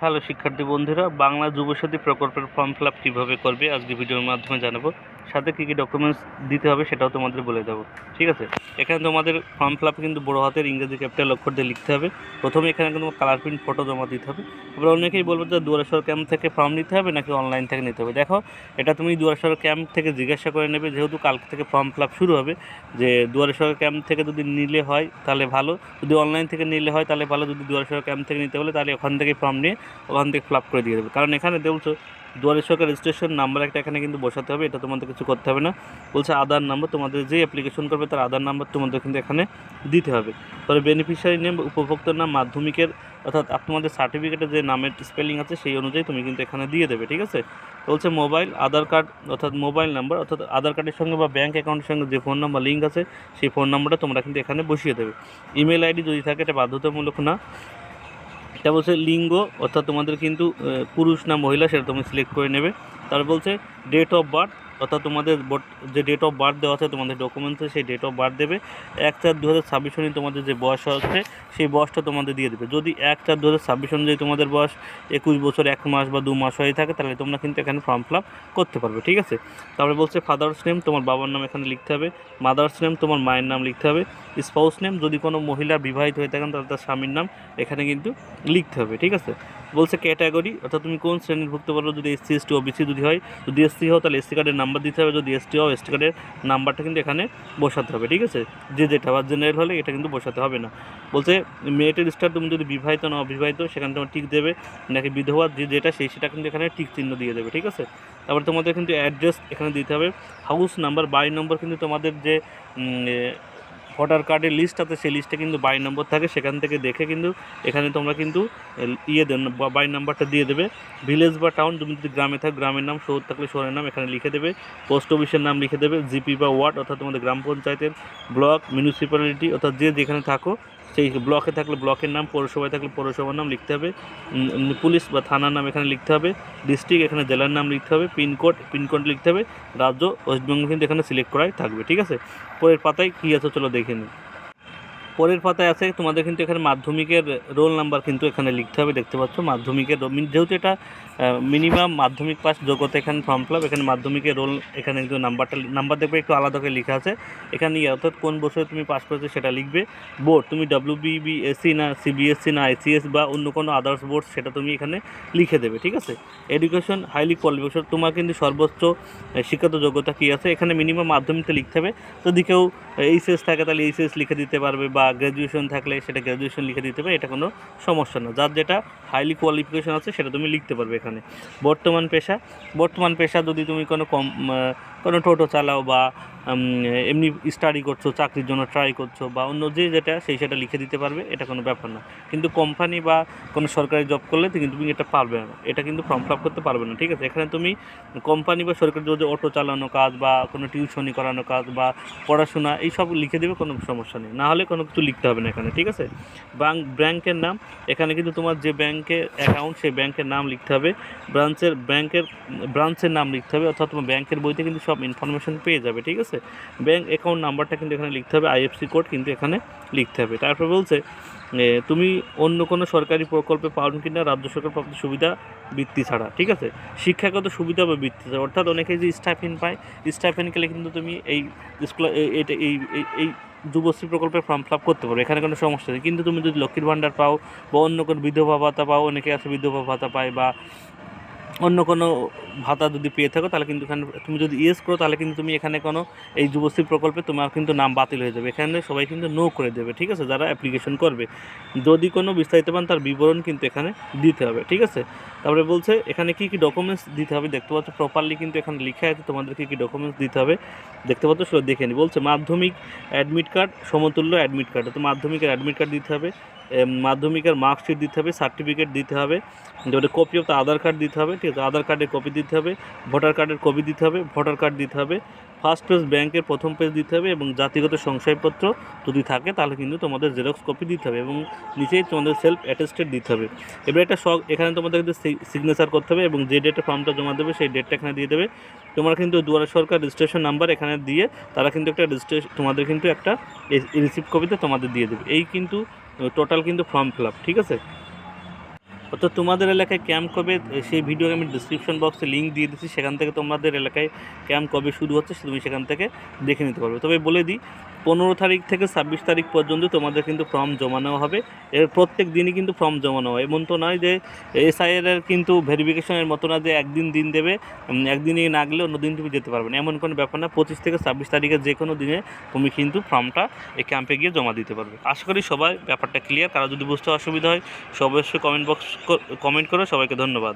Hello শিক্ষার্থী বন্ধুরা, বাংলা যুবসাথী প্রকল্পের ফর্ম ফিল আপ কীভাবে করবে আজকে ভিডিওর মাধ্যমে জানাবো। সাথে কী কী ডকুমেন্টস দিতে হবে সেটাও তোমাদের বলে দেবো। ঠিক আছে, এখানে তোমাদের ফর্ম ফিল আপ কিন্তু বড়ো হাতের ইংরেজি ক্যাপিটাল অক্ষর দিয়ে লিখতে হবে। প্রথমে এখানে কিন্তু কালার প্রিন্ট ফটো জমা দিতে হবে। এবার অনেকেই বলবো যে দুয়ারে সরকার ক্যাম্প থেকে ফর্ম নিতে হবে নাকি অনলাইন থেকে নিতে হবে। দেখো, এটা তুমি দুয়ারে সরকার ক্যাম্প থেকে জিজ্ঞাসা করে নেবে, যেহেতু কালকে থেকে ফর্ম ফিল আপ শুরু হবে। যে দুয়ারে সরকার ক্যাম্প থেকে যদি নিলে হয় তাহলে ভালো, যদি অনলাইন থেকে নিলে হয় তাহলে ভালো। যদি দুয়ারে সরকার ক্যাম্প থেকে নিতে হলে তাহলে ওখান থেকে ফর্ম নিয়ে ওখান থেকে ফিল আপ করে দিয়ে দেবে। কারণ এখানে বলছো দুয়ারে সরকার রেজিস্ট্রেশন নাম্বার একটা এখানে কিন্তু বসাতে হবে, এটা তোমাদের কিছু করতে হবে না। বলছে আধার নাম্বার, তোমাদের যে অ্যাপ্লিকেশন করবে তার আধার নাম্বার তোমাদের কিন্তু এখানে দিতে হবে। তবে বেনিফিশিয়ারি নেম, উপভোক্তার নাম মাধ্যমিকের অর্থাৎ তোমাদের সার্টিফিকেটে যে নামের স্পেলিং আছে সেই অনুযায়ী তুমি কিন্তু এখানে দিয়ে দেবে। ঠিক আছে, বলছে মোবাইল, আধার কার্ড অর্থাৎ মোবাইল নাম্বার অর্থাৎ আধার কার্ডের সঙ্গে বা ব্যাঙ্ক অ্যাকাউন্টের সঙ্গে যে ফোন নাম্বার লিঙ্ক আছে সেই ফোন নাম্বারটা তোমরা কিন্তু এখানে বসিয়ে দেবে। ইমেল আইডি যদি থাকে এটা বাধ্যতামূলক না। এটা বলছে লিঙ্গ অর্থাৎ তোমাদের কিন্তু পুরুষ না মহিলা সেটা তুমি সিলেক্ট করে নেবে। তারপর বলছে ডেট অফ বার্থ অর্থাৎ তোমাদের যে ডেট অফ বার্থ দেওয়া আছে তোমাদের ডকুমেন্টসে সেই ডেট অফ বার্থ দেবে। 1/4/2026 অনুযায়ী তোমাদের যে বয়স আছে সেই বয়সটা তোমাদের দিয়ে দেবে। যদি 1/4/2026 অনুযায়ী তোমাদের বয়স 21 বছর 1 মাস বা 2 মাস হয়ে থাকে তাহলে তোমরা কিন্তু এখানে ফর্ম ফিল আপ করতে পারবে। ঠিক আছে, তারপরে বলছে ফাদার্স নেম, তোমার বাবার নাম এখানে লিখতে হবে। মাদার্স নেম, তোমার মায়ের নাম লিখতে হবে। স্পাউস নেম, যদি কোনো মহিলা বিবাহিত হয়ে থাকেন তাহলে তার স্বামীর নাম এখানে কিন্তু লিখতে হবে। ঠিক আছে, বলছে ক্যাটাগরি অর্থাৎ তুমি কোন শ্রেণীভুক্ত পারো, যদি এসসি এসটি ওবিসি যদি হয়, যদি এসসি হও তাহলে এসসি কার্ডের নাম্বার দিতে হবে, যদি এসটি হও এসটি কার্ডের নাম্বারটা কিন্তু এখানে বসাতে হবে। ঠিক আছে, যেটা বা জেনারেল হলে এটা কিন্তু বসাতে হবে না। বলছে মেরিটের স্টার, তুমি যদি বিবাহিত না অবিবাহিত সেখানে তোমার টিক দেবে, নাকি বিধবা যেটা সেটা কিন্তু এখানে টিক চিহ্ন দিয়ে দেবে। ঠিক আছে, তারপর তোমাদের কিন্তু অ্যাড্রেস এখানে দিতে হবে। হাউস নাম্বার, বাড়ি নম্বর কিন্তু তোমাদের যে ভোটার কার্ডের লিস্ট আছে সেই লিস্টে কিন্তু 22 নম্বর থাকে, সেখান থেকে দেখে কিন্তু এখানে তোমরা কিন্তু বাড়ির নাম্বারটা দিয়ে দেবে। ভিলেজ বা টাউন, তুমি যদি গ্রামে থাকো গ্রামের নাম, শহর থাকলে শহরের নাম এখানে লিখে দেবে। পোস্ট অফিসের নাম লিখে দেবে। জিপি বা ওয়ার্ড অর্থাৎ তোমাদের গ্রাম পঞ্চায়েতের, ব্লক, মিউনিসিপ্যালিটি অর্থাৎ যেখানে থাকো সেই ব্লকে থাকলে ব্লকের নাম, পৌরসভায় থাকলে পৌরসভার নাম লিখতে হবে। পুলিশ বা থানার নাম এখানে লিখতে হবে। ডিস্ট্রিক্ট এখানে জেলার নাম লিখতে হবে। পিনকোড লিখতে হবে। রাজ্য ওয়েস্টবেঙ্গল কিন্তু এখানে সিলেক্ট করাই থাকবে। ঠিক আছে, পরের পাতায় কী আছে চলো দেখে নিই। পরের পাতায় আছে তোমাদের কিন্তু এখানে মাধ্যমিকের রোল নাম্বার কিন্তু এখানে লিখতে হবে। দেখতে পাচ্ছ মাধ্যমিকের, যেহেতু এটা মিনিমাম মাধ্যমিক পাস যোগ্যতা এখানে ফর্ম ফিল আপ, এখানে মাধ্যমিকের রোল এখানে কিন্তু নাম্বার দেখবে একটু আলাদা করে লেখা আছে এখানে, অর্থাৎ কোন বছরে তুমি পাস করেছো সেটা লিখবে। বোর্ড, তুমি WBBSC না CBSC না ICS বা অন্য কোনো আদার্স বোর্ড সেটা তুমি এখানে লিখে দেবে। ঠিক আছে, এডুকেশন হাইলি কোয়ালিফিকেশন, তোমার কিন্তু সর্বোচ্চ শিক্ষাগত যোগ্যতা কী আছে এখানে মিনিমাম মাধ্যমিকটা লিখতে হবে। যদি কেউ এইচএস থাকে তাহলে এইচএস লিখে দিতে পারবে, বা গ্র্যাজুয়েশন থাকলে সেটা গ্র্যাজুয়েশন লিখে দিতে পারবে, এটা কোনো সমস্যা না। যার যেটা হাইলি কোয়ালিফিকেশন আছে সেটা তুমি লিখতে পারবে এখানে। বর্তমান পেশা যদি তুমি কোনো টোটো চালাও বা এমনি স্টাডি করছো, চাকরির জন্য ট্রাই করছো বা অন্য যেটা সেটা লিখে দিতে পারবে, এটা কোনো ব্যাপার না। কিন্তু কোম্পানি বা কোনো সরকারি জব করলে কিন্তু তুমি এটা পারবে না, এটা কিন্তু ফর্ম ফিল আপ করতে পারবে না। ঠিক আছে, এখানে তুমি কোম্পানি বা সরকারি যদি অটো চালানো কাজ বা কোনো টিউশনি করানো কাজ বা পড়াশোনা এইসব লিখে দেবে, কোনো সমস্যা নেই। না হলে কোনো কিছু লিখতে হবে না এখানে। ঠিক আছে, ব্যাংকের নাম, এখানে কিন্তু তোমার যে ব্যাংকে অ্যাকাউন্ট সেই ব্যাংকের নাম লিখতে হবে। ব্রাঞ্চের নাম লিখতে হবে, অর্থাৎ তোমার ব্যাংকের বইতে কিন্তু সব ইনফরমেশন পেয়ে যাবে। ঠিক আছে, ব্যাংক অ্যাকাউন্ট নাম্বারটা কিন্তু এখানে লিখতে হবে। IFSC কোড কিন্তু এখানে লিখতে হবে। তারপর বলছে তুমি অন্য কোনো সরকারি প্রকল্পে পাওনি কিনা রাজ্য সরকার প্রাপ্ত সুবিধা বৃত্তি ছাড়া। ঠিক আছে, শিক্ষাগত সুবিধা বা বৃত্তি ছাড়া, অর্থাৎ অনেকে যে স্টাইপেন্ড পায়, স্টাইপেন্ড গেলে কিন্তু তুমি এই স্কুল এই যুবশ্রী প্রকল্পের ফর্ম ফিল আপ করতে পারো, এখানে কোনো সমস্যা নেই। কিন্তু তুমি যদি লক্ষ্মীর ভাণ্ডার পাও বা অন্য কোনো বিধবা ভাতা পাও, অনেকে আছে বিধবা ভাতা পায়, বা অন্য কোনো ভাতা যদি পেয়ে থাকো তাহলে কিন্তু এখানে তুমি যদি ইয়েস করো তাহলে কিন্তু তুমি এখানে কোনো এই যুবশ্রী প্রকল্পে তোমার কিন্তু নাম বাতিল হয়ে যাবে, এখানে সবাই কিন্তু নো করে দেবে। ঠিক আছে, যারা অ্যাপ্লিকেশন করবে যদি কোনো বিস্তারিত পান তার বিবরণ কিন্তু এখানে দিতে হবে। ঠিক আছে, তারপরে বলছে এখানে কী কী ডকুমেন্টস দিতে হবে, দেখতে পাচ্ছ প্রপারলি কিন্তু এখানে লেখা আছে তোমাদের কী কী ডকুমেন্টস দিতে হবে। দেখতে পাচ্ছ সেটা দেখে নিই। বলছে মাধ্যমিক অ্যাডমিট কার্ড সমতুল্য অ্যাডমিট কার্ড, তো মাধ্যমিকের অ্যাডমিট কার্ড দিতে হবে, মাধ্যমিকের মার্কশিট দিতে হবে, সার্টিফিকেট দিতে হবে, যেটা copy of the Aadhaar card দিতে হবে। ঠিক আছে, আধার কার্ডের কপি দিতে হবে, ভোটার কার্ডের কপি দিতে হবে, ভোটার কার্ড দিতে হবে, ফার্স্ট পেজ ব্যাংকের প্রথম পেজ দিতে হবে, এবং জাতিগত শংসাপত্র যদি থাকে তাহলে কিন্তু তোমাদের জেরক্স কপি দিতে হবে, এবং নিচেই তোমাদের সেলফ অ্যাটেস্টেড দিতে হবে। এবার একটা এখানে তোমাদের কিন্তু সিগনেচার করতে হবে, এবং যে ডেটে ফর্মটা জমা দেবে সেই ডেটটা এখানে দিয়ে দেবে। তোমরা কিন্তু দুয়ারে সরকার রেজিস্ট্রেশন নাম্বার এখানে দিয়ে তারা কিন্তু একটা তোমাদের কিন্তু একটা রিসিপ্ট কপিতে তোমাদের দিয়ে দেবে। এই কিন্তু টোটাল কিন্তু ফর্ম ফিল আপ। ঠিক আছে, তো তোমাদের এলাকায় ক্যাম্প কবে, সেই ভিডিও আমি ডিসক্রিপশন বক্সে লিঙ্ক দিয়ে দিচ্ছি, সেখান থেকে তোমাদের এলাকায় ক্যাম্প কবে শুরু হচ্ছে তুমি সেখান থেকে দেখে নিতে পারবে। তবে বলে দিই 15 তারিখ থেকে 26 তারিখ পর্যন্ত তোমাদের কিন্তু ফর্ম জমা নেওয়া হবে। এর প্রত্যেক দিনই কিন্তু ফর্ম জমা নেওয়া হয়, এমন তো নয় যে এসআইআর এর কিন্তু ভেরিফিকেশনের মতো না যে একদিন দেবে, একদিনই না গেলে অন্য দিন তুমি যেতে পারবে না, এমন কোনো ব্যাপার না। 25 থেকে 26 তারিখের যে কোনো দিনে তুমি কিন্তু ফর্মটা এই ক্যাম্পে গিয়ে জমা দিতে পারবে। আশা করি সবাই ব্যাপারটা ক্লিয়ার। কারো যদি বুঝতে অসুবিধা হয় অবশ্যই কমেন্ট করো। সবাইকে ধন্যবাদ।